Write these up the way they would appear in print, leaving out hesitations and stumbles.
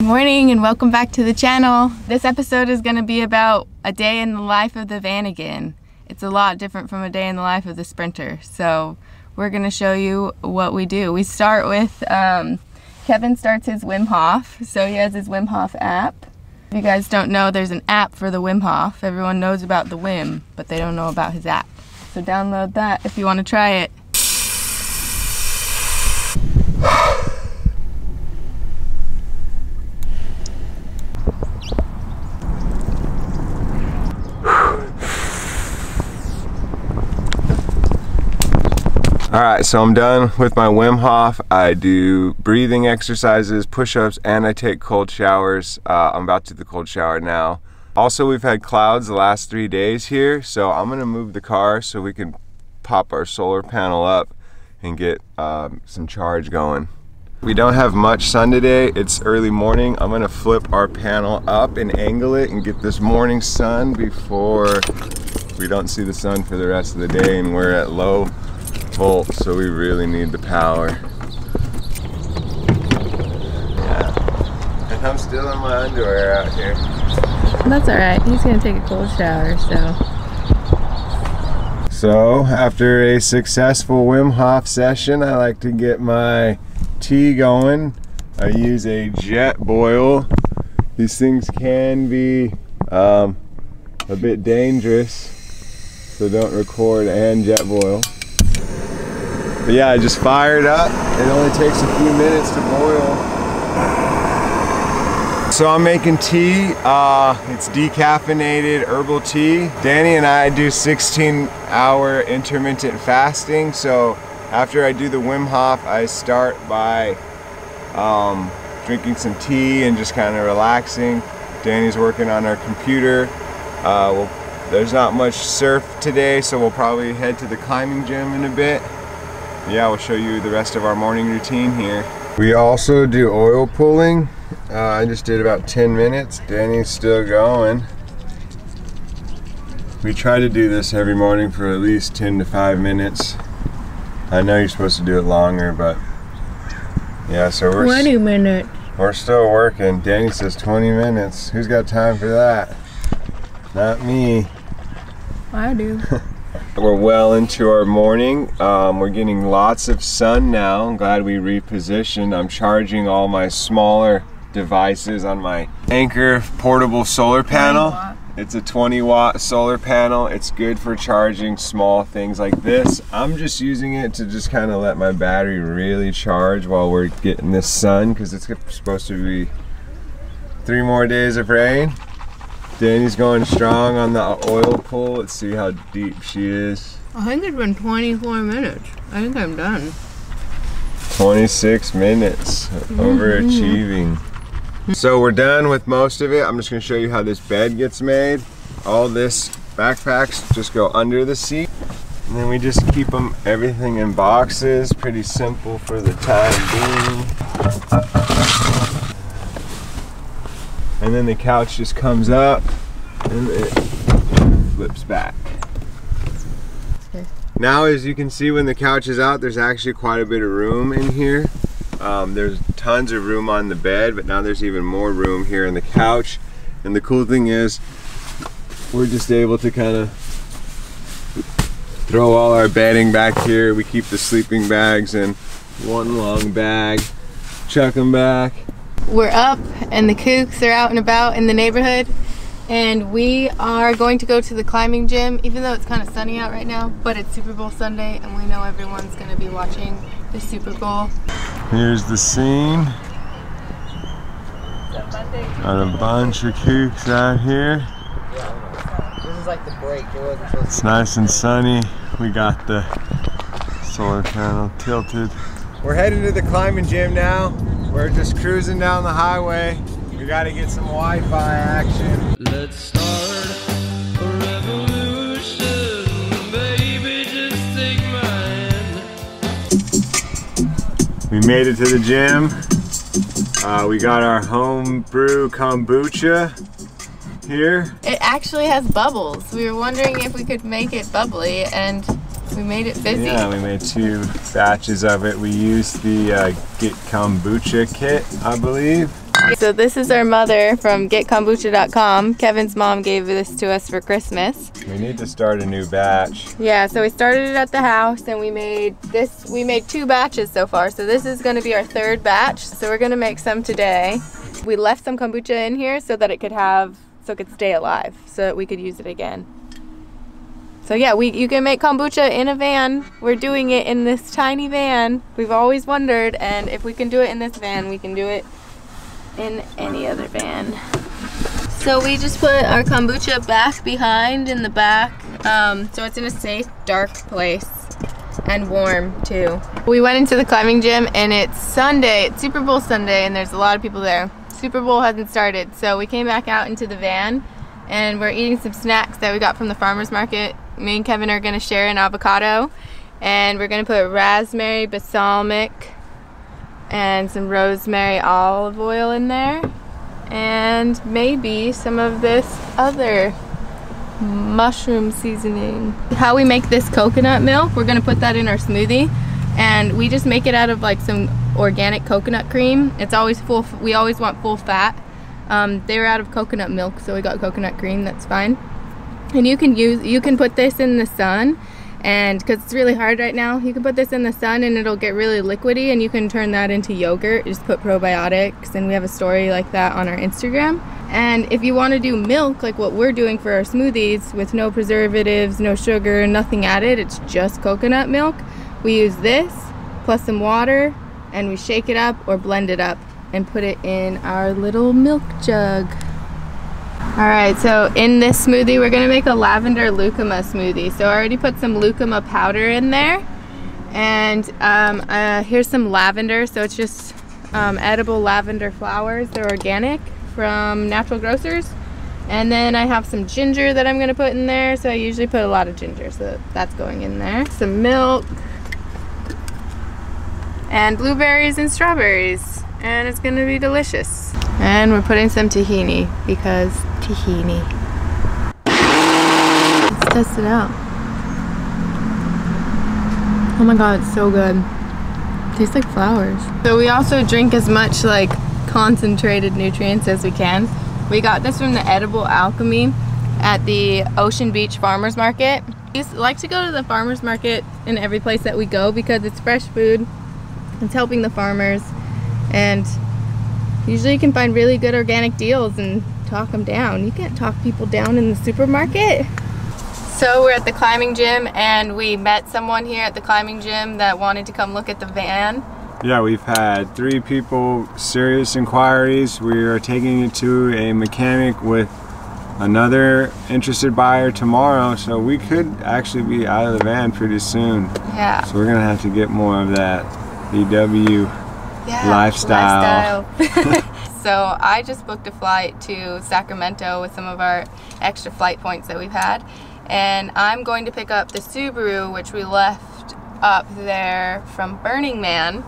Good morning and welcome back to the channel. This episode is going to be about a day in the life of the Vanagon. It's a lot different from a day in the life of the Sprinter. So we're going to show you what we do. We start with, Kevin starts his Wim Hof. So he has his Wim Hof app. If you guys don't know, there's an app for the Wim Hof. Everyone knows about the Wim, but they don't know about his app. So download that if you want to try it. Alright, so I'm done with my Wim Hof. I do breathing exercises, push-ups, and I take cold showers. I'm about to do the cold shower now. Also, we've had clouds the last 3 days here, so I'm gonna move the car so we can pop our solar panel up and get some charge going. We don't have much sun today. It's early morning. I'm gonna flip our panel up and angle it and get this morning sun before we don't see the sun for the rest of the day and we're at low volts, so we really need the power. Yeah. And I'm still in my underwear out here. That's alright. He's gonna take a cold shower, So after a successful Wim Hof session, I like to get my tea going. I use a jet boil. These things can be a bit dangerous, so don't record and jet boil. But yeah, I just fire it up. It only takes a few minutes to boil. So I'm making tea. It's decaffeinated herbal tea. Danny and I do 16-hour intermittent fasting. So after I do the Wim Hof, I start by drinking some tea and just kind of relaxing. Danny's working on our computer. There's not much surf today, so we'll probably head to the climbing gym in a bit. Yeah, we'll show you the rest of our morning routine here. We also do oil pulling. I just did about 10 minutes. Danny's still going. We try to do this every morning for at least 10 to 5 minutes. I know you're supposed to do it longer, but yeah, so we're 20 minutes. We're still working. Danny says 20 minutes. Who's got time for that? Not me. I do. We're well into our morning. We're getting lots of sun now. I'm glad we repositioned. I'm charging all my smaller devices on my Anchor portable solar panel. It's a 20-watt solar panel. It's good for charging small things like this. I'm just using it to just kind of let my battery really charge while we're getting this sun, because it's supposed to be 3 more days of rain. Danny's going strong on the oil pull. Let's see how deep she is. I think it's been 24 minutes. I think I'm done. 26 minutes. Overachieving. So we're done with most of it. I'm just going to show you how this bed gets made. All this backpacks just go under the seat. And then we just keep everything in boxes. Pretty simple for the time being. And then the couch just comes up and it flips back. Okay. Now, as you can see, when the couch is out, there's actually quite a bit of room in here. There's tons of room on the bed, but now there's even more room here in the couch. And the cool thing is, we're just able to kind of throw all our bedding back here. We keep the sleeping bags in one long bag, chuck them back. We're up and the kooks are out and about in the neighborhood, and we are going to go to the climbing gym, even though it's kind of sunny out right now, but it's Super Bowl Sunday and we know everyone's going to be watching the Super Bowl. Here's the scene. Got a bunch of kooks out here. This is like the break. It's nice and sunny. We got the solar panel tilted. We're heading to the climbing gym now. We're just cruising down the highway. We gotta get some Wi-Fi action. Let's start a revolution, baby, just take my hand. We made it to the gym. We got our home brew kombucha here. It actually has bubbles. We were wondering if we could make it bubbly, and we made it fizzy. Yeah, we made 2 batches of it. We used the Get Kombucha kit, I believe. So this is our mother from getkombucha.com. Kevin's mom gave this to us for Christmas. We need to start a new batch. Yeah, so we started it at the house and we made 2 batches so far. So this is gonna be our 3rd batch. So we're gonna make some today. We left some kombucha in here so that it could stay alive, so that we could use it again. So yeah, you can make kombucha in a van. We're doing it in this tiny van. We've always wondered, and if we can do it in this van, we can do it in any other van. So we just put our kombucha back behind in the back, so it's in a safe, dark place and warm too. We went into the climbing gym and it's Sunday, it's Super Bowl Sunday, and there's a lot of people there. Super Bowl hasn't started, so we came back out into the van and we're eating some snacks that we got from the farmer's market. Me and Kevin are gonna share an avocado, and we're gonna put raspberry balsamic and some rosemary olive oil in there, and maybe some of this other mushroom seasoning. How we make this coconut milk, we're gonna put that in our smoothie, and we just make it out of like some organic coconut cream. It's always full, we always want full fat. They were out of coconut milk, so we got coconut cream, that's fine. And you can put this in the sun, and because it's really hard right now, you can put this in the sun and it'll get really liquidy, and you can turn that into yogurt. Just put probiotics, and we have a story like that on our Instagram. And if you want to do milk like what we're doing for our smoothies with no preservatives, no sugar, nothing added, it's just coconut milk, we use this plus some water and we shake it up or blend it up and put it in our little milk jug. Alright, so in this smoothie we're going to make a lavender lucuma smoothie. So I already put some lucuma powder in there, and here's some lavender. So it's just edible lavender flowers. They're organic from Natural Grocers. And then I have some ginger that I'm going to put in there. So I usually put a lot of ginger, so that's going in there. Some milk and blueberries and strawberries, and it's going to be delicious. And we're putting some tahini because tahini. Let's test it out. Oh my god, it's so good. It tastes like flowers. So we also drink as much like concentrated nutrients as we can. We got this from the Edible Alchemy at the Ocean Beach Farmers Market. We like to go to the farmers market in every place that we go because it's fresh food. It's helping the farmers, and usually you can find really good organic deals and talk them down. You can't talk people down in the supermarket. So we're at the climbing gym, and we met someone here at the climbing gym that wanted to come look at the van. Yeah, we've had 3 people serious inquiries. We are taking it to a mechanic with another interested buyer tomorrow, so we could actually be out of the van pretty soon. Yeah. So we're gonna have to get more of that VW lifestyle. So I just booked a flight to Sacramento with some of our extra flight points that we've had, and I'm going to pick up the Subaru, which we left up there from Burning Man.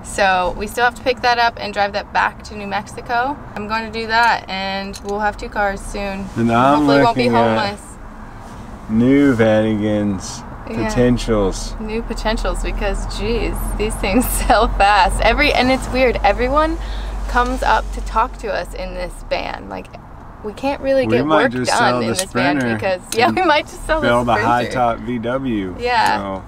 So we still have to pick that up and drive that back to New Mexico. I'm going to do that, and we'll have 2 cars soon. And I'm hopefully won't be looking homeless. At new Vanagons. Potentials. Yeah, new potentials, because geez, these things sell fast. And it's weird, everyone comes up to talk to us in this van. Like, we can't really get work done in this van because we might just sell the Sprinter. High top VW. Yeah. So.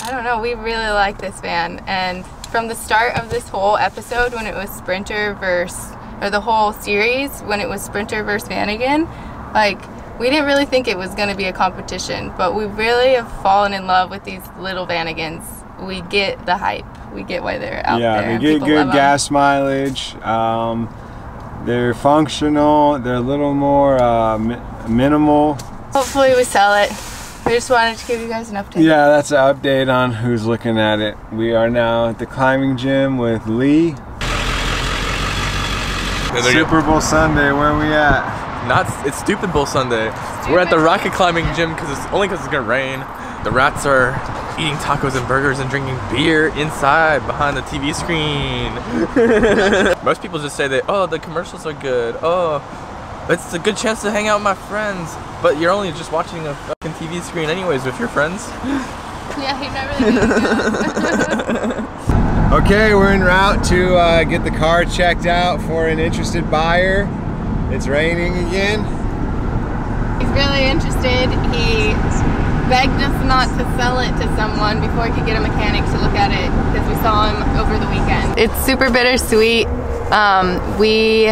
I don't know, we really like this van, and from the start of this whole episode when it was Sprinter versus, or the whole series when it was Sprinter versus Vanagon, like, we didn't really think it was going to be a competition, but we really have fallen in love with these little Vanagons. We get the hype. We get why they're out there. Yeah, they get good gas mileage. They're functional. They're a little more minimal. Hopefully we sell it. We just wanted to give you guys an update. Yeah, that's an update on who's looking at it. We are now at the climbing gym with Lee. Super Bowl Sunday, where are we at? It's Stupid Bowl Sunday. We're at the rocket climbing gym because it's gonna rain. The rats are eating tacos and burgers and drinking beer inside behind the TV screen. Most people just say that, oh, the commercials are good. Oh, it's a good chance to hang out with my friends. But you're only just watching a fucking TV screen anyways with your friends. Yeah, you're not really doing that. Okay, we're en route to get the car checked out for an interested buyer. It's raining again. He's really interested. He begged us not to sell it to someone before he could get a mechanic to look at it because we saw him over the weekend. It's super bittersweet. We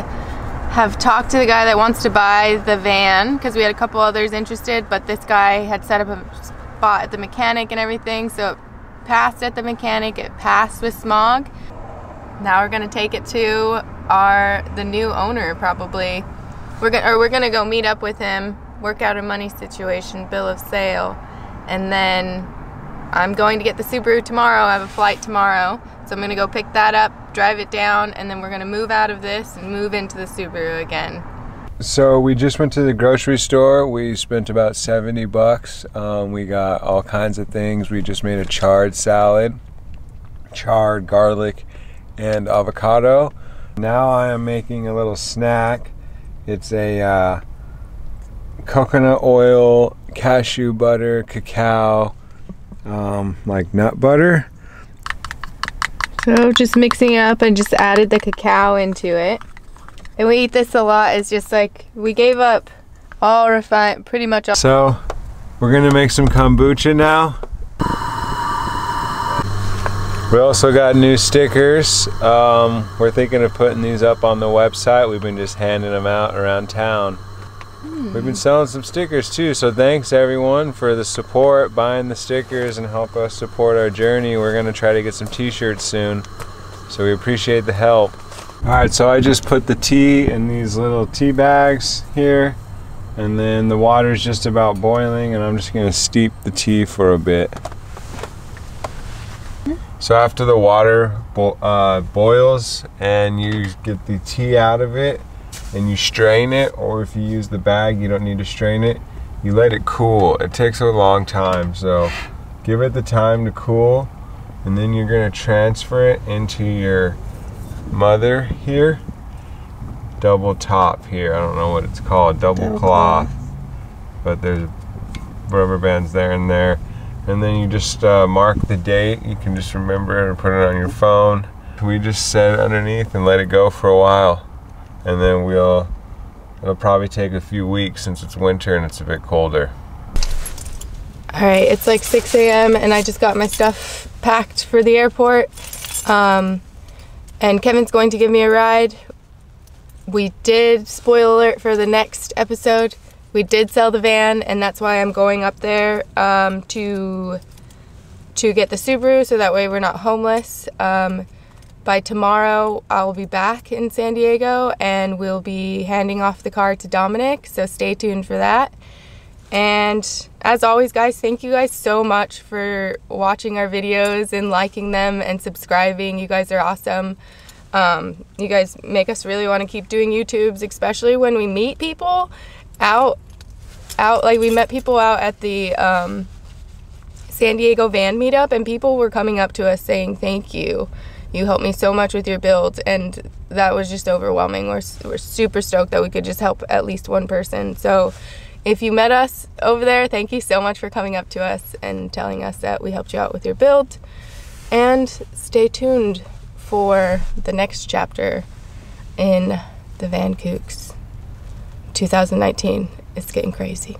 have talked to the guy that wants to buy the van because we had a couple others interested, but this guy had set up a spot at the mechanic and everything, so it passed at the mechanic, it passed with smog. Now we're gonna take it to the new owner probably. We're gonna go meet up with him, work out a money situation, bill of sale, and then I'm going to get the Subaru tomorrow. I have a flight tomorrow, so I'm gonna go pick that up, drive it down, and then we're gonna move out of this and move into the Subaru again. So we just went to the grocery store. We spent about 70 bucks. We got all kinds of things. We just made a chard salad, chard, garlic, and avocado. Now I am making a little snack. It's a coconut oil, cashew butter, cacao, like nut butter. So just mixing it up and just added the cacao into it. And we eat this a lot. It's just like, we gave up all refined, pretty much all. So we're gonna make some kombucha now. We also got new stickers. We're thinking of putting these up on the website. We've been just handing them out around town. We've been selling some stickers too, so thanks everyone for the support, buying the stickers and help us support our journey. We're gonna try to get some t-shirts soon, so we appreciate the help. Alright, so I just put the tea in these little tea bags here, and then the water's just about boiling, and I'm just gonna steep the tea for a bit. So after the water boils and you get the tea out of it and you strain it, or if you use the bag you don't need to strain it, you let it cool. It takes a long time, so give it the time to cool, and then you're gonna transfer it into your mother here, double top here, I don't know what it's called, double cloth, but there's rubber bands there and there, and then you just mark the date. You can just remember it or put it on your phone. We just set it underneath and let it go for a while, and then it'll probably take a few weeks since it's winter and it's a bit colder. Alright, it's like 6 a.m. and I just got my stuff packed for the airport. And Kevin's going to give me a ride. We did, spoiler alert for the next episode, we did sell the van, and that's why I'm going up there to get the Subaru, so that way we're not homeless. By tomorrow I'll be back in San Diego and we'll be handing off the car to Dominic, so stay tuned for that. And as always guys, thank you guys so much for watching our videos and liking them and subscribing. You guys are awesome. You guys make us really want to keep doing YouTubes, especially when we meet people out like we met people out at the San Diego van meetup, and people were coming up to us saying thank you. You helped me so much with your build, and that was just overwhelming. We're super stoked that we could just help at least one person. So if you met us over there, thank you so much for coming up to us and telling us that we helped you out with your build. And stay tuned for the next chapter in the Van Kooks 2019. It's getting crazy.